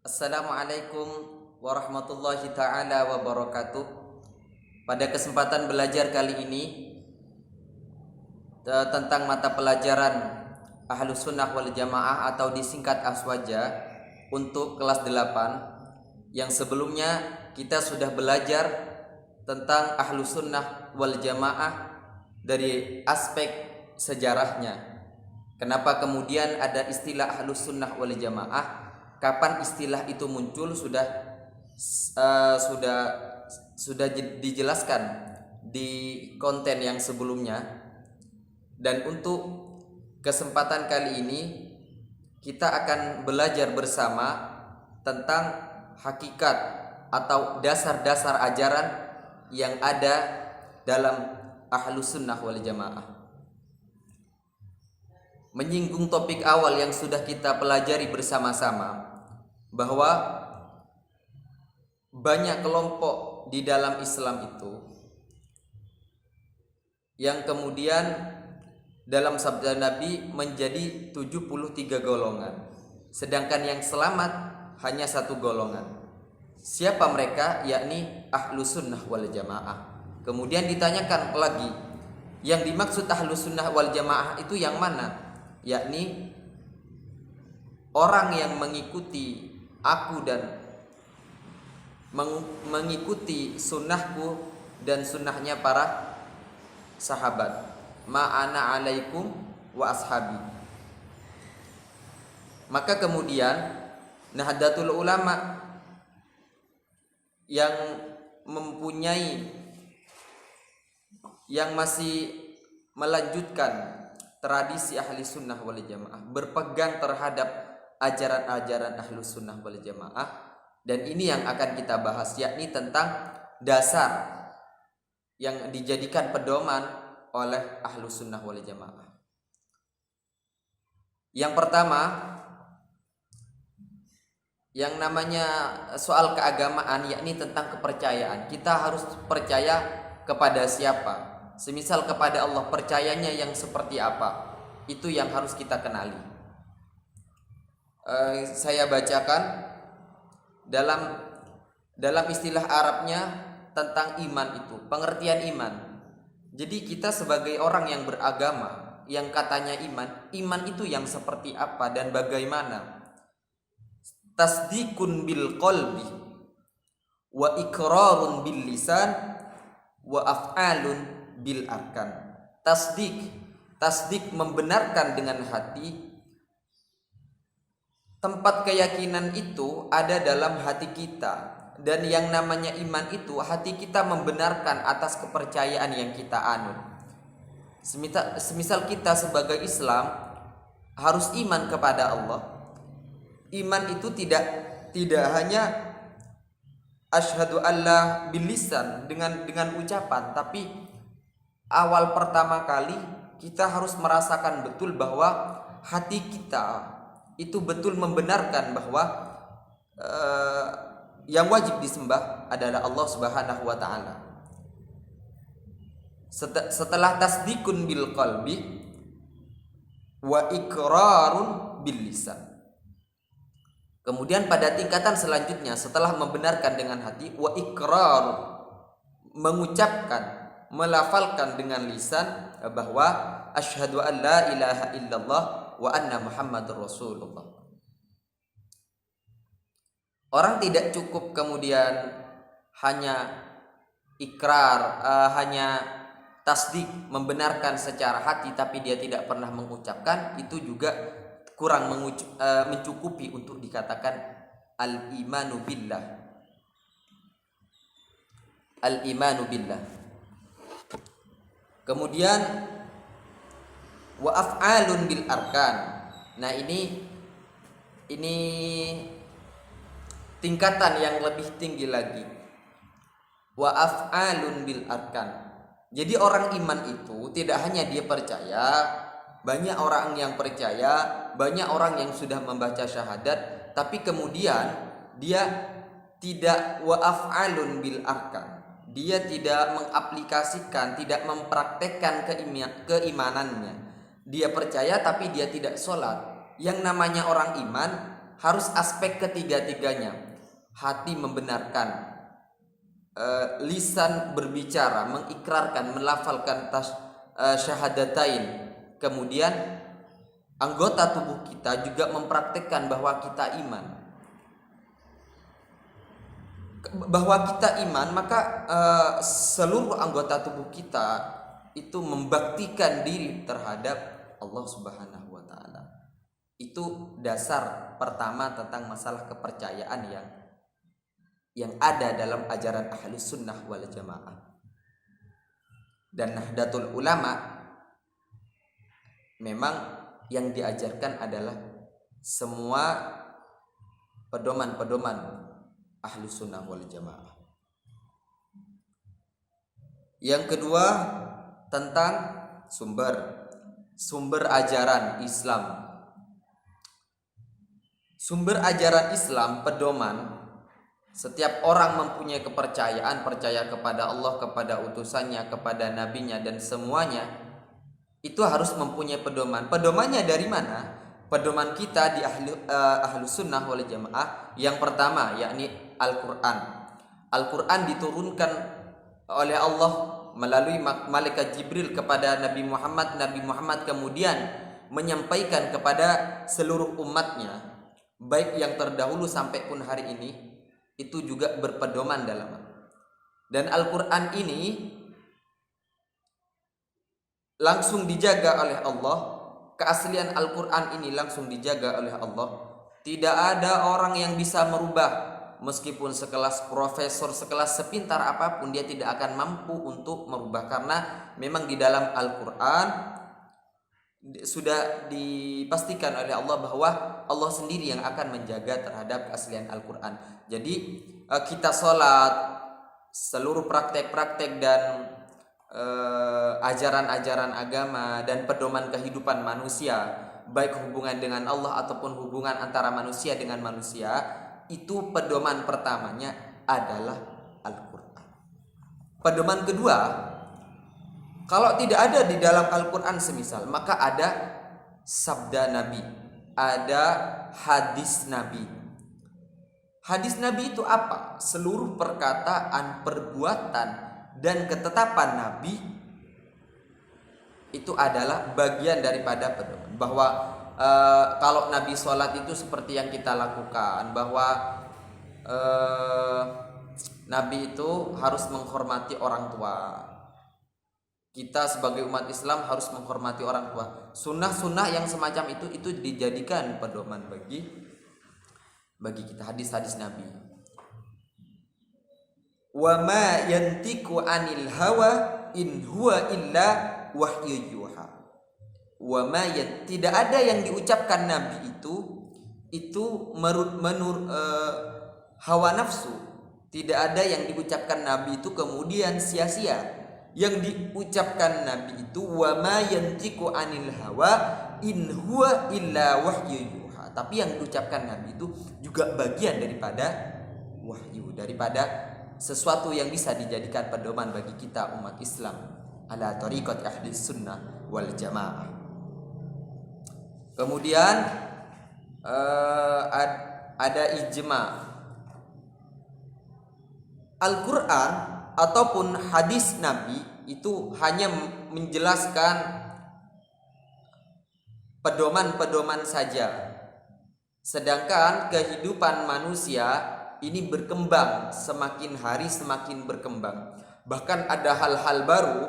Assalamualaikum warahmatullahi ta'ala wabarakatuh. Pada kesempatan belajar kali ini tentang mata pelajaran Ahlus Sunnah wal Jamaah atau disingkat Aswaja untuk kelas 8. Yang sebelumnya kita sudah belajar tentang Ahlus Sunnah wal Jamaah dari aspek sejarahnya. Kenapa kemudian ada istilah Ahlus Sunnah wal Jamaah? Kapan istilah itu muncul sudah dijelaskan di konten yang sebelumnya. Dan untuk kesempatan kali ini kita akan belajar bersama tentang hakikat atau dasar-dasar ajaran yang ada dalam Ahlus Sunnah wal Jamaah. Menyinggung topik awal yang sudah kita pelajari bersama-sama, bahwa banyak kelompok di dalam Islam itu yang kemudian dalam sabda Nabi menjadi 73 golongan, sedangkan yang selamat hanya satu golongan. Siapa mereka? Yakni Ahlus Sunnah wal Jamaah. Kemudian ditanyakan lagi, yang dimaksud Ahlus Sunnah wal Jamaah itu yang mana? Yakni orang yang mengikuti aku dan mengikuti sunnahku dan sunnahnya para sahabat. Ma'ana alaikum wa ashabi. Maka kemudian Nahdlatul Ulama yang mempunyai, yang masih melanjutkan tradisi ahli sunnah wal jamaah, berpegang terhadap ajaran-ajaran ahli sunnah wal jamaah. Dan ini yang akan kita bahas, yakni tentang dasar yang dijadikan pedoman oleh ahli sunnah wal jamaah. Yang pertama, yang namanya soal keagamaan, yakni tentang kepercayaan. Kita harus percaya kepada siapa? Semisal kepada Allah, percayanya yang seperti apa? Itu yang harus kita kenali. Saya bacakan dalam istilah Arabnya tentang iman itu, pengertian iman. Jadi kita sebagai orang yang beragama, yang katanya iman itu yang seperti apa dan bagaimana? Tasdikun bil qalbi wa iqrarun bil lisan wa af'alun bil arkan. Tasdik membenarkan dengan hati. Tempat keyakinan itu ada dalam hati kita, dan yang namanya iman itu hati kita membenarkan atas kepercayaan yang kita anut. Semisal kita sebagai Islam harus iman kepada Allah. Iman itu tidak hanya asyhadu alla bil lisan dengan ucapan, tapi awal pertama kali kita harus merasakan betul bahwa hati kita itu betul membenarkan bahwa yang wajib disembah adalah Allah Subhanahu wa taala. Setelah tasdikun bil qalbi wa iqrarun bil lisan. Kemudian pada tingkatan selanjutnya, setelah membenarkan dengan hati, wa iqrar, mengucapkan, melafalkan dengan lisan bahwa asyhadu an la ilaha illallah wa anna muhammadur rasulullah. Orang tidak cukup kemudian hanya ikrar, hanya tasdik, membenarkan secara hati tapi dia tidak pernah mengucapkan, itu juga kurang mencukupi untuk dikatakan al-imanu billah. Al-imanu billah. Kemudian wa af'alun bil arkan. Nah, ini tingkatan yang lebih tinggi lagi. Wa af'alun bil arkan. Jadi orang iman itu tidak hanya dia percaya, banyak orang yang percaya, banyak orang yang sudah membaca syahadat, tapi kemudian dia tidak wa af'alun bil arkan. Dia tidak mengaplikasikan, tidak mempraktekkan keimanannya. Dia percaya tapi dia tidak sholat. Yang namanya orang iman harus aspek ketiga-tiganya. Hati membenarkan, lisan berbicara, mengikrarkan, melafalkan syahadatain. Kemudian anggota tubuh kita juga mempraktekkan bahwa kita iman. Maka seluruh anggota tubuh kita itu membaktikan diri terhadap Allah Subhanahu wa taala. Itu dasar pertama tentang masalah kepercayaan yang ada dalam ajaran Ahlus Sunnah wal Jamaah. Dan Nahdlatul Ulama memang yang diajarkan adalah semua pedoman-pedoman Ahlus Sunnah wal Jamaah. Yang kedua tentang sumber ajaran Islam. Sumber ajaran Islam, pedoman, setiap orang mempunyai kepercayaan, percaya kepada Allah, kepada utusannya, kepada nabinya, dan semuanya itu harus mempunyai pedoman. Pedomannya dari mana? Pedoman kita di Ahlus Sunnah wal Jamaah yang pertama yakni Al-Quran. Al-Quran diturunkan oleh Allah melalui malaikat Jibril kepada Nabi Muhammad. Nabi Muhammad kemudian menyampaikan kepada seluruh umatnya, baik yang terdahulu sampai pun hari ini, itu juga berpedoman dalam. Dan Al-Quran ini langsung dijaga oleh Allah. Keaslian Al-Quran ini langsung dijaga oleh Allah. Tidak ada orang yang bisa merubah. Meskipun sekelas profesor, sekelas sepintar apapun, dia tidak akan mampu untuk merubah. Karena memang di dalam Al-Quran sudah dipastikan oleh Allah bahwa Allah sendiri yang akan menjaga terhadap keaslian Al-Quran. Jadi kita sholat, seluruh praktek-praktek dan ajaran-ajaran agama dan pedoman kehidupan manusia, baik hubungan dengan Allah ataupun hubungan antara manusia dengan manusia, itu pedoman pertamanya adalah Al-Quran. Pedoman kedua, kalau tidak ada di dalam Al-Quran semisal, maka ada sabda Nabi, ada hadis Nabi. Hadis Nabi itu apa? Seluruh perkataan, perbuatan, dan ketetapan Nabi itu adalah bagian daripada pedoman. Bahwa kalau Nabi sholat itu seperti yang kita lakukan, bahwa Nabi itu harus menghormati orang tua. Kita sebagai umat Islam harus menghormati orang tua. Sunnah-sunnah yang semacam itu dijadikan pedoman bagi kita, hadis-hadis Nabi. Wa ma yantiqu 'anil hawa in huwa illa wahyu yuha. Wa ma tidak ada yang diucapkan Nabi itu menurut hawa nafsu. Tidak ada yang diucapkan Nabi itu kemudian sia-sia. Yang diucapkan Nabi itu wa ma yantiqu 'anil hawa in huwa illa wahyu yuha. Tapi yang diucapkan Nabi itu juga bagian daripada wahyu, daripada sesuatu yang bisa dijadikan pedoman bagi kita umat Islam ala tariqat Ahlus Sunnah wal Jamaah. Kemudian ada ijma. Al-Quran ataupun hadis Nabi itu hanya menjelaskan pedoman-pedoman saja. Sedangkan kehidupan manusia ini berkembang, semakin hari semakin berkembang. Bahkan ada hal-hal baru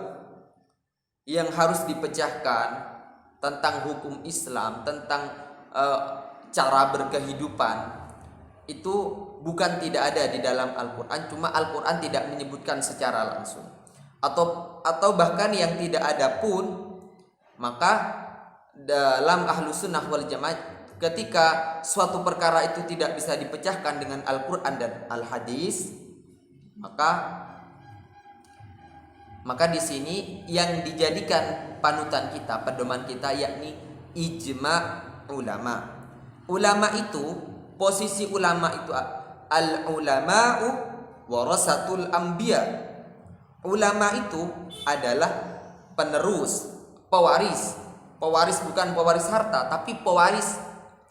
yang harus dipecahkan tentang hukum Islam, tentang cara berkehidupan. Itu bukan tidak ada di dalam Al-Quran, cuma Al-Quran tidak menyebutkan secara langsung. Atau bahkan yang tidak ada pun, maka dalam Ahlus Sunnah wal Jamaah, ketika suatu perkara itu tidak bisa dipecahkan dengan Al-Quran dan Al-Hadis, maka di sini yang dijadikan panutan kita, pedoman kita, yakni ijma ulama. Ulama itu, posisi ulama itu al-ulama'u warasatul anbiya. Ulama itu adalah penerus, pewaris bukan pewaris harta, tapi pewaris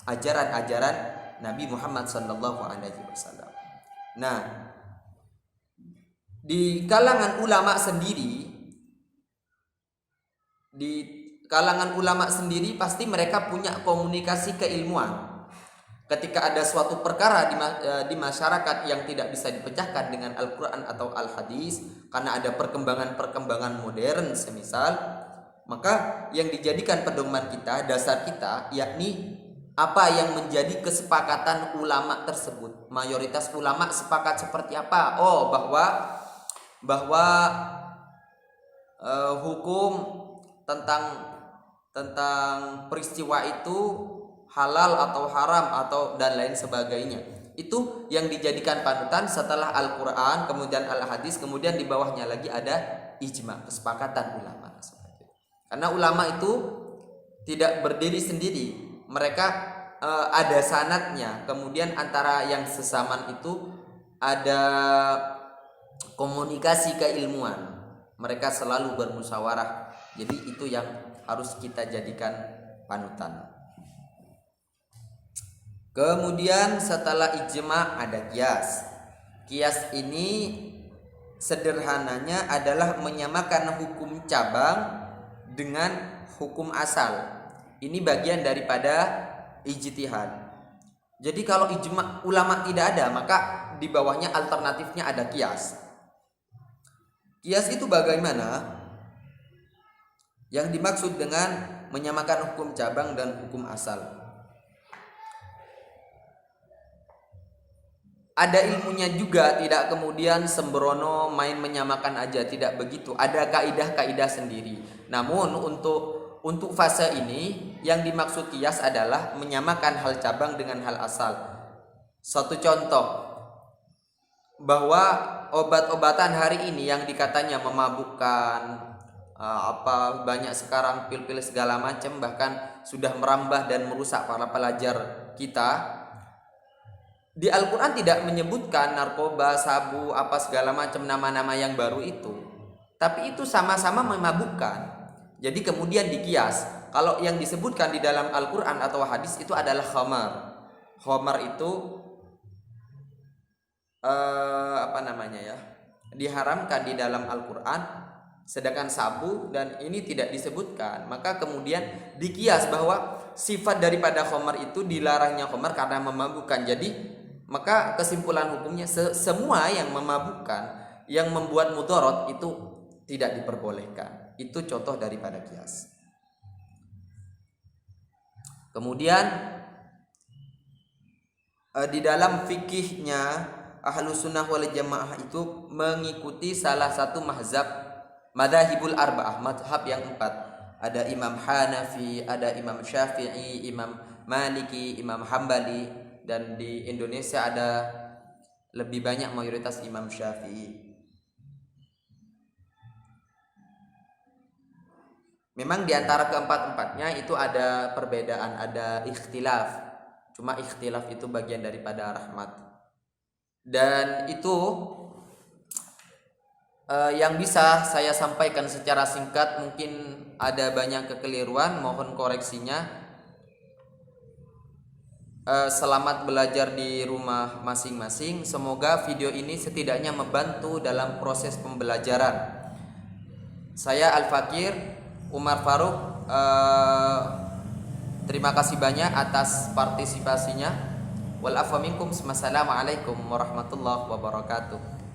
ajaran-ajaran Nabi Muhammad sallallahu alaihi wasallam. Nah, di kalangan ulama sendiri pasti mereka punya komunikasi keilmuan. Ketika ada suatu perkara di masyarakat yang tidak bisa dipecahkan dengan Al-Quran atau Al-Hadis karena ada perkembangan modern semisal, maka yang dijadikan pedoman kita, dasar kita, yakni apa yang menjadi kesepakatan ulama tersebut. Mayoritas ulama sepakat seperti apa? Oh, bahwa hukum tentang peristiwa itu halal atau haram atau dan lain sebagainya. Itu yang dijadikan panutan setelah Al-Quran, kemudian Al-Hadis, kemudian di bawahnya lagi ada ijma, kesepakatan ulama. Karena ulama itu tidak berdiri sendiri, mereka ada sanadnya. Kemudian antara yang sesaman itu ada komunikasi keilmuan. Mereka selalu bermusyawarah. Jadi itu yang harus kita jadikan panutan. Kemudian setelah ijma ada kias. Kias ini sederhananya adalah menyamakan hukum cabang dengan hukum asal. Ini bagian daripada ijtihad. Jadi kalau ijma ulama tidak ada, maka di bawahnya alternatifnya ada kias. Kias itu bagaimana? Yang dimaksud dengan menyamakan hukum cabang dan hukum asal. Ada ilmunya juga, tidak kemudian sembrono main menyamakan aja, tidak begitu. Ada kaidah-kaidah sendiri. Namun untuk fase ini yang dimaksud kias adalah menyamakan hal cabang dengan hal asal. Satu contoh, bahwa obat-obatan hari ini yang dikatanya memabukkan, banyak sekarang pil-pil segala macam, bahkan sudah merambah dan merusak para pelajar kita. Di Al-Quran tidak menyebutkan narkoba, sabu, apa segala macam nama-nama yang baru itu. Tapi itu sama-sama memabukkan. Jadi kemudian dikias. Kalau yang disebutkan di dalam Al-Quran atau hadis itu adalah khamar. Khamar itu diharamkan di dalam Al-Quran, sedangkan sabu dan ini tidak disebutkan. Maka kemudian dikias bahwa sifat daripada khamar itu dilarangnya khamar karena memabukkan. Jadi maka kesimpulan hukumnya semua yang memabukkan, yang membuat mudarat itu tidak diperbolehkan. Itu contoh daripada kias. Kemudian di dalam fikihnya Ahlus Sunnah wal Jamaah itu mengikuti salah satu madzhabul arba'ah, mazhab yang 4. Ada Imam Hanafi, ada Imam Syafi'i, Imam Maliki, Imam Hambali. Dan di Indonesia ada lebih banyak mayoritas Imam Syafi'i. Memang di antara keempat-empatnya itu ada perbedaan, ada ikhtilaf. Cuma ikhtilaf itu bagian daripada rahmat. Dan itu yang bisa saya sampaikan secara singkat. Mungkin ada banyak kekeliruan, mohon koreksinya. Selamat belajar di rumah masing-masing. Semoga video ini setidaknya membantu dalam proses pembelajaran. Saya Al-Fakir Umar Faruk, terima kasih banyak atas partisipasinya. Wal afwa minkum. Wassalamualaikum warahmatullahi wabarakatuh.